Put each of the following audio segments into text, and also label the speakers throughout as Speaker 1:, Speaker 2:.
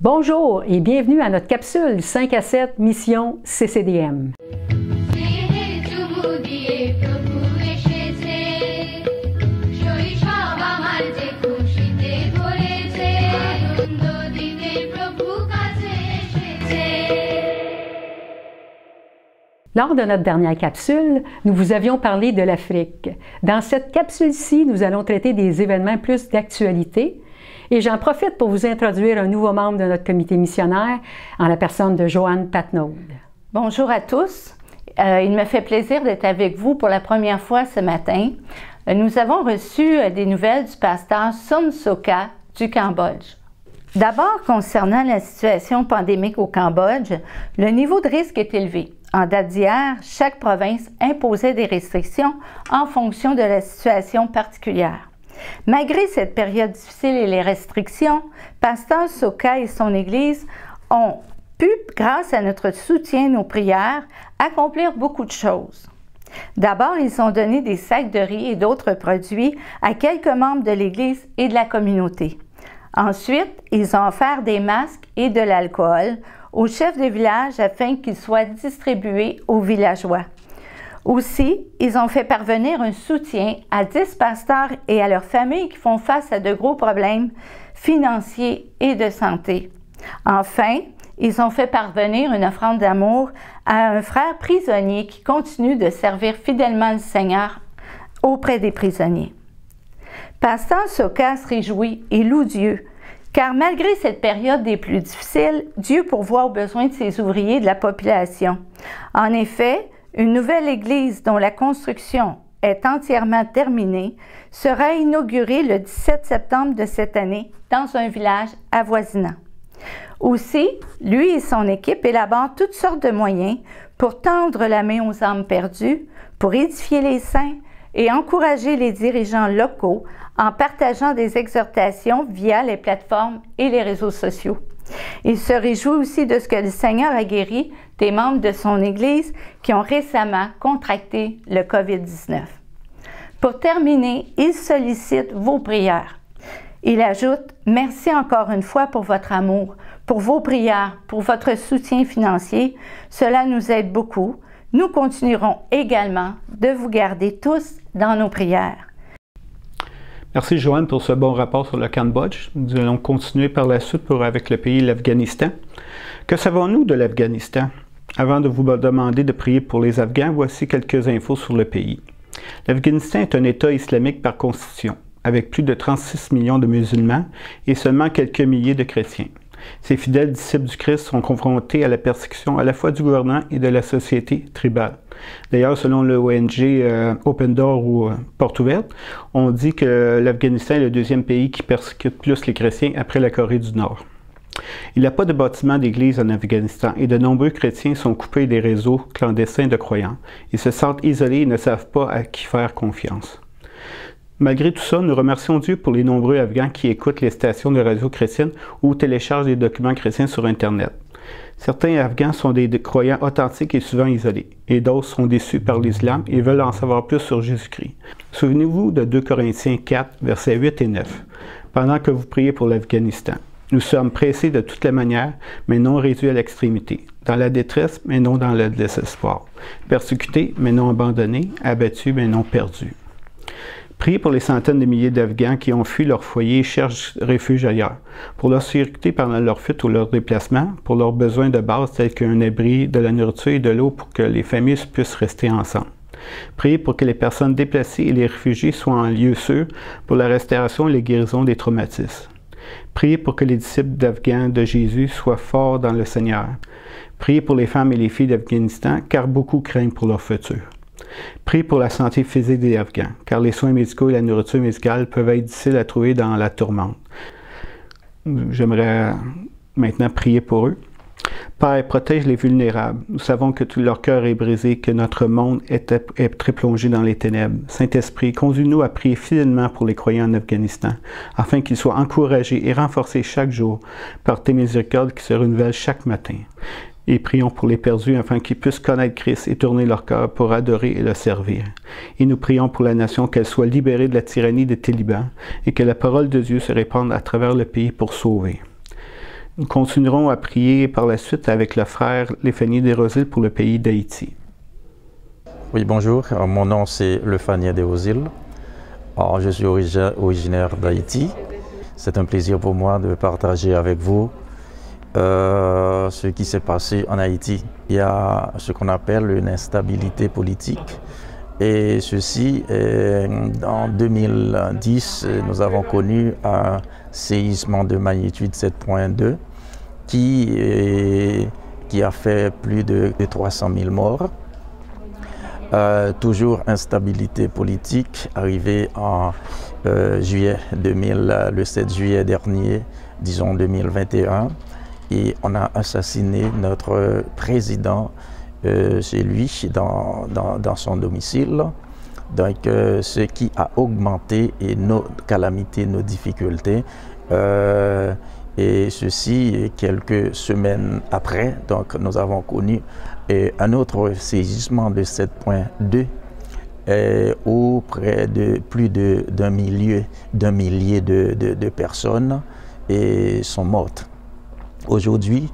Speaker 1: Bonjour et bienvenue à notre capsule 5 à 7 Mission CCDM. Lors de notre dernière capsule, nous vous avions parlé de l'Afrique. Dans cette capsule-ci, nous allons traiter des événements plus d'actualité. Et j'en profite pour vous introduire un nouveau membre de notre comité missionnaire, en la personne de Joanne Patnaud.
Speaker 2: Bonjour à tous. Il me fait plaisir d'être avec vous pour la première fois ce matin. Nous avons reçu des nouvelles du pasteur Sun Soka du Cambodge. D'abord, concernant la situation pandémique au Cambodge, le niveau de risque est élevé. En date d'hier, chaque province imposait des restrictions en fonction de la situation particulière. Malgré cette période difficile et les restrictions, Pasteur Soka et son Église ont pu, grâce à notre soutien et nos prières, accomplir beaucoup de choses. D'abord, ils ont donné des sacs de riz et d'autres produits à quelques membres de l'Église et de la communauté. Ensuite, ils ont offert des masques et de l'alcool aux chefs de village afin qu'ils soient distribués aux villageois. Aussi, ils ont fait parvenir un soutien à 10 pasteurs et à leurs familles qui font face à de gros problèmes financiers et de santé. Enfin, ils ont fait parvenir une offrande d'amour à un frère prisonnier qui continue de servir fidèlement le Seigneur auprès des prisonniers. Pasteur Soka se réjouit et loue Dieu, car malgré cette période des plus difficiles, Dieu pourvoit aux besoins de ses ouvriers et de la population. En effet, une nouvelle église dont la construction est entièrement terminée sera inaugurée le 17 septembre de cette année dans un village avoisinant. Aussi, lui et son équipe élaborent toutes sortes de moyens pour tendre la main aux âmes perdues, pour édifier les saints et encourager les dirigeants locaux en partageant des exhortations via les plateformes et les réseaux sociaux. Il se réjouit aussi de ce que le Seigneur a guéri des membres de son Église qui ont récemment contracté le COVID-19. Pour terminer, il sollicite vos prières. Il ajoute « Merci encore une fois pour votre amour, pour vos prières, pour votre soutien financier. Cela nous aide beaucoup. Nous continuerons également de vous garder tous dans nos prières. »
Speaker 3: Merci Joanne pour ce bon rapport sur le Cambodge. Nous allons continuer par la suite avec le pays l'Afghanistan. Que savons-nous de l'Afghanistan? Avant de vous demander de prier pour les Afghans, voici quelques infos sur le pays. L'Afghanistan est un État islamique par constitution, avec plus de 36 millions de musulmans et seulement quelques milliers de chrétiens. Ces fidèles disciples du Christ sont confrontés à la persécution à la fois du gouvernement et de la société tribale. D'ailleurs, selon le ONG Open Door ou Porte Ouverte, on dit que l'Afghanistan est le deuxième pays qui persécute plus les chrétiens après la Corée du Nord. Il n'y a pas de bâtiment d'église en Afghanistan et de nombreux chrétiens sont coupés des réseaux clandestins de croyants. Ils se sentent isolés et ne savent pas à qui faire confiance. Malgré tout ça, nous remercions Dieu pour les nombreux Afghans qui écoutent les stations de radio chrétiennes ou téléchargent des documents chrétiens sur Internet. Certains Afghans sont des croyants authentiques et souvent isolés, et d'autres sont déçus par l'islam et veulent en savoir plus sur Jésus-Christ. Souvenez-vous de 2 Corinthiens 4, versets 8 et 9. Pendant que vous priez pour l'Afghanistan, nous sommes pressés de toutes les manières, mais non réduits à l'extrémité, dans la détresse, mais non dans le désespoir, persécutés, mais non abandonnés, abattus, mais non perdus. Priez pour les centaines de milliers d'Afghans qui ont fui leur foyer et cherchent refuge ailleurs, pour leur sécurité pendant leur fuite ou leur déplacement, pour leurs besoins de base tels qu'un abri, de la nourriture et de l'eau pour que les familles puissent rester ensemble. Priez pour que les personnes déplacées et les réfugiés soient en lieu sûr pour la restauration et la guérison des traumatismes. Priez pour que les disciples d'Afghans de Jésus soient forts dans le Seigneur. Priez pour les femmes et les filles d'Afghanistan, car beaucoup craignent pour leur futur. Priez pour la santé physique des Afghans, car les soins médicaux et la nourriture médicale peuvent être difficiles à trouver dans la tourmente. J'aimerais maintenant prier pour eux. Père, protège les vulnérables. Nous savons que tout leur cœur est brisé, que notre monde est très plongé dans les ténèbres. Saint-Esprit, conduis-nous à prier fidèlement pour les croyants en Afghanistan, afin qu'ils soient encouragés et renforcés chaque jour par tes miséricordes qui se renouvellent chaque matin. Et prions pour les perdus afin qu'ils puissent connaître Christ et tourner leur cœur pour adorer et le servir. Et nous prions pour la nation qu'elle soit libérée de la tyrannie des talibans et que la parole de Dieu se répande à travers le pays pour sauver. Nous continuerons à prier par la suite avec le frère Léphanie Desrosiles pour le pays d'Haïti.
Speaker 4: Oui, bonjour. Mon nom c'est Léphanie Desrosiles. Je suis originaire d'Haïti. C'est un plaisir pour moi de partager avec vous ce qui s'est passé en Haïti. Il y a ce qu'on appelle une instabilité politique. Et ceci, en 2010, nous avons connu un séisme de magnitude 7.2 qui a fait plus de 300 000 morts. Toujours instabilité politique, arrivé en juillet 2000, le 7 juillet dernier, disons 2021, et on a assassiné notre président chez lui, dans son domicile. Donc, ce qui a augmenté nos calamités, nos difficultés. Et ceci, quelques semaines après, donc nous avons connu un autre séisme de 7.2 où près de plus d'un millier de personnes sont mortes. Aujourd'hui,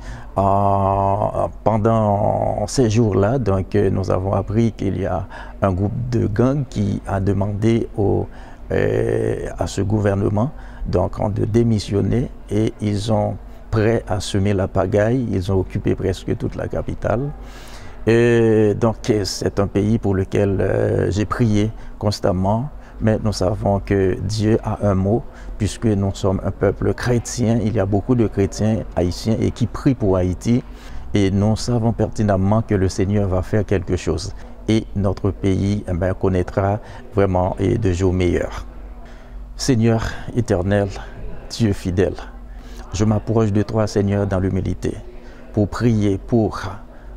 Speaker 4: pendant ces jours-là, donc nous avons appris qu'il y a un groupe de gangs qui a demandé à ce gouvernement donc de démissionner, et ils sont prêts à semer la pagaille. Ils ont occupé presque toute la capitale. Et donc c'est un pays pour lequel j'ai prié constamment, mais nous savons que Dieu a un mot, puisque nous sommes un peuple chrétien. Il y a beaucoup de chrétiens haïtiens et qui prient pour Haïti, et nous savons pertinemment que le Seigneur va faire quelque chose et notre pays connaîtra vraiment de jours meilleurs. Seigneur éternel, Dieu fidèle, je m'approche de toi, Seigneur, dans l'humilité, pour prier pour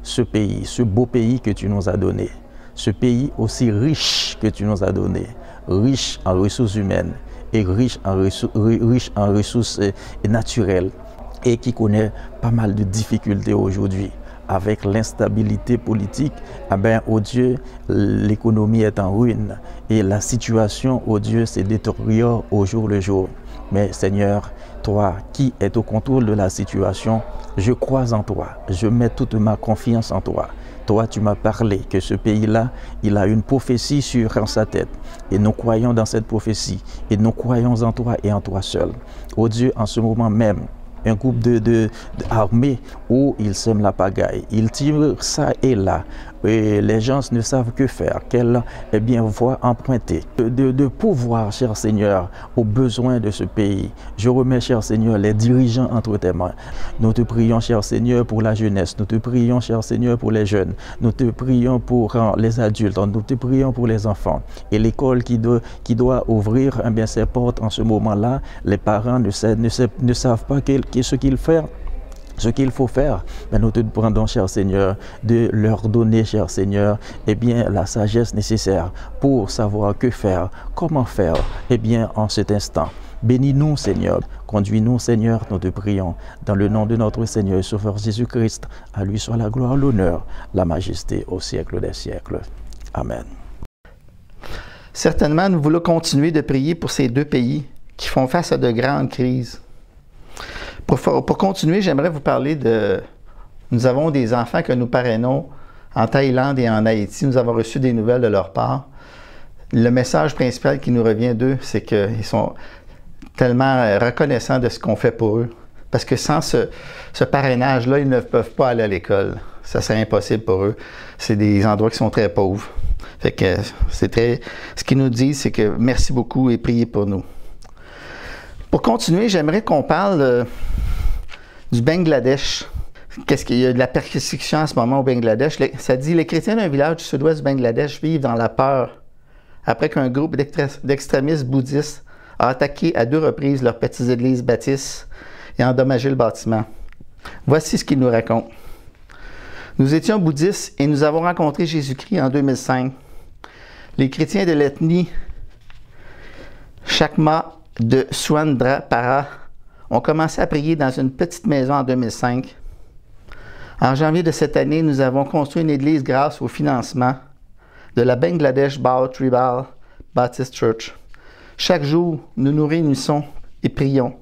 Speaker 4: ce pays, ce beau pays que tu nous as donné, ce pays aussi riche que tu nous as donné, riche en ressources humaines et riche en ressources naturelles, et qui connaît pas mal de difficultés aujourd'hui. Avec l'instabilité politique, oh Dieu, l'économie est en ruine et la situation, oh Dieu, se détériore au jour le jour. Mais Seigneur, toi qui es au contrôle de la situation, je crois en toi, je mets toute ma confiance en toi. Toi, tu m'as parlé que ce pays-là, il a une prophétie sur sa tête. Et nous croyons dans cette prophétie. Et nous croyons en toi et en toi seul. Oh Dieu, en ce moment même, un groupe d'armées où ils sèment la pagaille. Ils tirent ça et là. Et les gens ne savent que faire. Quelle voie emprunter. De pouvoir, cher Seigneur, aux besoins de ce pays. Je remets, cher Seigneur, les dirigeants entre tes mains. Nous te prions, cher Seigneur, pour la jeunesse. Nous te prions, cher Seigneur, pour les jeunes. Nous te prions pour les adultes. Nous te prions pour les enfants. Et l'école qui doit ouvrir ses portes en ce moment-là, les parents ne savent pas ce qu'il faut faire. Mais nous te demandons, cher Seigneur, de leur donner, cher Seigneur, la sagesse nécessaire pour savoir que faire, comment faire, en cet instant. Bénis-nous, Seigneur. Conduis-nous, Seigneur, nous te prions. Dans le nom de notre Seigneur et Sauveur Jésus-Christ, à lui soit la gloire, l'honneur, la majesté au siècle des siècles. Amen.
Speaker 5: Certainement, nous voulons continuer de prier pour ces deux pays qui font face à de grandes crises. Pour continuer, j'aimerais vous parler Nous avons des enfants que nous parrainons en Thaïlande et en Haïti. Nous avons reçu des nouvelles de leur part. Le message principal qui nous revient d'eux, c'est qu'ils sont tellement reconnaissants de ce qu'on fait pour eux. Parce que sans ce parrainage-là, ils ne peuvent pas aller à l'école. Ça serait impossible pour eux. C'est des endroits qui sont très pauvres. Fait que ce qu'ils nous disent, c'est que merci beaucoup et priez pour nous. Pour continuer, j'aimerais qu'on parle du Bangladesh. Qu'est-ce qu'il y a de la persécution en ce moment au Bangladesh? Ça dit, les chrétiens d'un village du sud-ouest du Bangladesh vivent dans la peur après qu'un groupe d'extrémistes bouddhistes a attaqué à 2 reprises leurs petites églises baptistes et endommagé le bâtiment. Voici ce qu'ils nous racontent. Nous étions bouddhistes et nous avons rencontré Jésus-Christ en 2005. Les chrétiens de l'ethnie Chakma de Suandrapara ont commencé à prier dans une petite maison en 2005. En janvier de cette année, nous avons construit une église grâce au financement de la Bangladesh Bao Tribal Baptist Church. Chaque jour, nous nous réunissons et prions.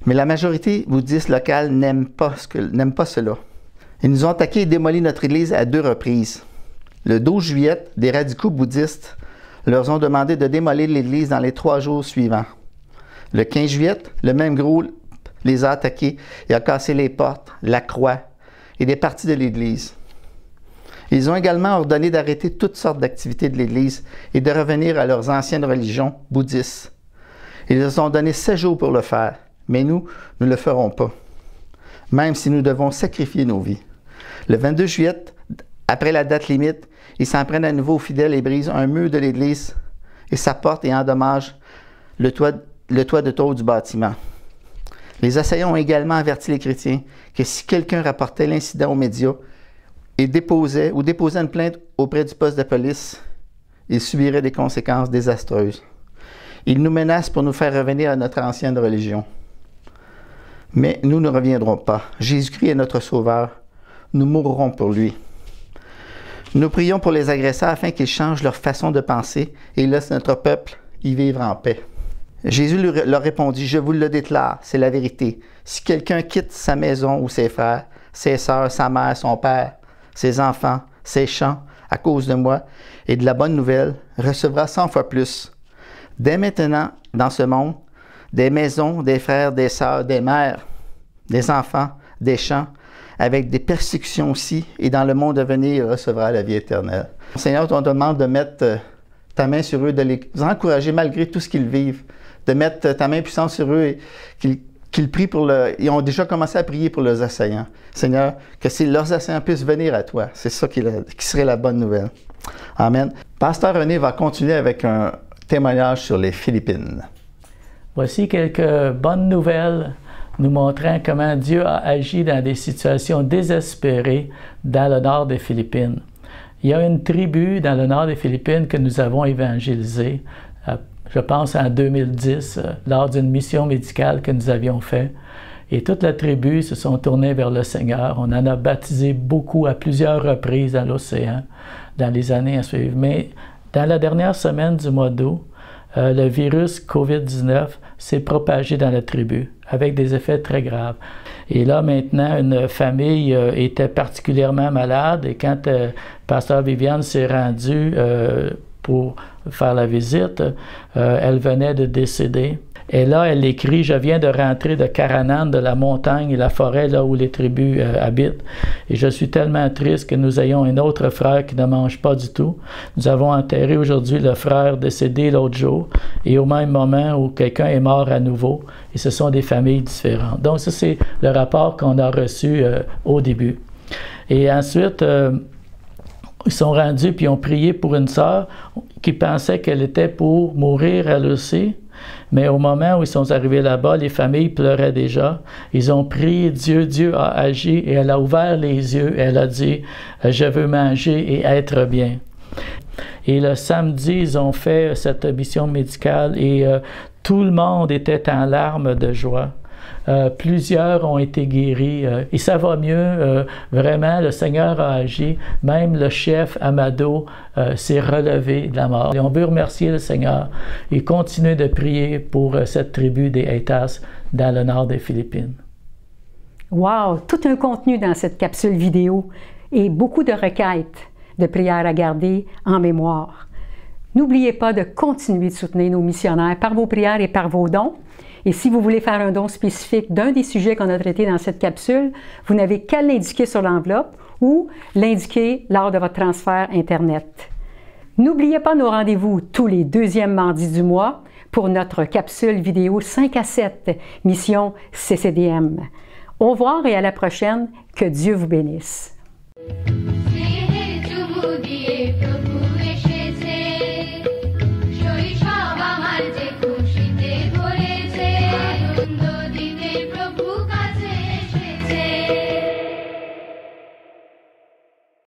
Speaker 5: Mais la majorité bouddhiste locale n'aime pas cela. Ils nous ont attaqué et démoli notre église à 2 reprises. Le 12 juillet, des radicaux bouddhistes leur ont demandé de démolir l'église dans les 3 jours suivants. Le 15 juillet, le même groupe les a attaqués et a cassé les portes, la croix et des parties de l'église. Ils ont également ordonné d'arrêter toutes sortes d'activités de l'Église et de revenir à leurs anciennes religions bouddhistes. Ils nous ont donné 7 jours pour le faire, mais nous ne le ferons pas, même si nous devons sacrifier nos vies. Le 22 juillet, après la date limite, ils s'en prennent à nouveau aux fidèles et brisent un mur de l'Église et sa porte et endommagent le toit de tôle du bâtiment. Les assaillants ont également averti les chrétiens que si quelqu'un rapportait l'incident aux médias et déposait une plainte auprès du poste de police, il subirait des conséquences désastreuses. Ils nous menacent pour nous faire revenir à notre ancienne religion. Mais nous ne reviendrons pas. Jésus-Christ est notre Sauveur. Nous mourront pour lui. Nous prions pour les agresseurs afin qu'ils changent leur façon de penser et laissent notre peuple y vivre en paix. Jésus leur répondit, « Je vous le déclare, c'est la vérité. Si quelqu'un quitte sa maison ou ses frères, ses sœurs, sa mère, son père, ses enfants, ses champs, à cause de moi et de la bonne nouvelle, recevra 100 fois plus. Dès maintenant, dans ce monde, des maisons, des frères, des sœurs, des mères, des enfants, des champs, avec des persécutions aussi, et dans le monde à venir, il recevra la vie éternelle. » Seigneur, on te demande de mettre ta main sur eux, de les encourager malgré tout ce qu'ils vivent, de mettre ta main puissante sur eux et qu'ils prient pour ils ont déjà commencé à prier pour leurs assaillants. Seigneur, que leurs assaillants puissent venir à toi. C'est ça qui serait la bonne nouvelle. Amen. Pasteur René va continuer avec un témoignage sur les Philippines.
Speaker 6: Voici quelques bonnes nouvelles nous montrant comment Dieu a agi dans des situations désespérées dans le nord des Philippines. Il y a une tribu dans le nord des Philippines que nous avons évangélisée, je pense en 2010, lors d'une mission médicale que nous avions faite. Et toute la tribu se sont tournés vers le Seigneur. On en a baptisé beaucoup à plusieurs reprises dans l'océan, dans les années à suivre. Mais dans la dernière semaine du mois d'août, le virus COVID-19 s'est propagé dans la tribu, avec des effets très graves. Et là, maintenant, une famille était particulièrement malade, et quand Pasteur Viviane s'est rendue pour faire la visite, elle venait de décéder. Et là, elle écrit « Je viens de rentrer de Karanan, de la montagne et la forêt, là où les tribus habitent. Et je suis tellement triste que nous ayons un autre frère qui ne mange pas du tout. Nous avons enterré aujourd'hui le frère décédé l'autre jour, et au même moment où quelqu'un est mort à nouveau. Et ce sont des familles différentes. » Donc ça, c'est le rapport qu'on a reçu au début. Et ensuite, ils sont rendus puis ont prié pour une sœur qui pensait qu'elle était pour mourir elle aussi. Mais au moment où ils sont arrivés là-bas, les familles pleuraient déjà. Ils ont prié Dieu, Dieu a agi et elle a ouvert les yeux. Elle a dit « Je veux manger et être bien ». Et le samedi, ils ont fait cette mission médicale et tout le monde était en larmes de joie. Plusieurs ont été guéris et ça va mieux. Vraiment, le Seigneur a agi. Même le chef Amado s'est relevé de la mort. Et on veut remercier le Seigneur et continuer de prier pour cette tribu des Aitas dans le nord des Philippines.
Speaker 1: Wow! Tout un contenu dans cette capsule vidéo et beaucoup de requêtes de prières à garder en mémoire. N'oubliez pas de continuer de soutenir nos missionnaires par vos prières et par vos dons. Et si vous voulez faire un don spécifique d'un des sujets qu'on a traités dans cette capsule, vous n'avez qu'à l'indiquer sur l'enveloppe ou l'indiquer lors de votre transfert Internet. N'oubliez pas nos rendez-vous tous les 2e mardis du mois pour notre capsule vidéo 5 à 7, mission CCDM. Au revoir et à la prochaine. Que Dieu vous bénisse.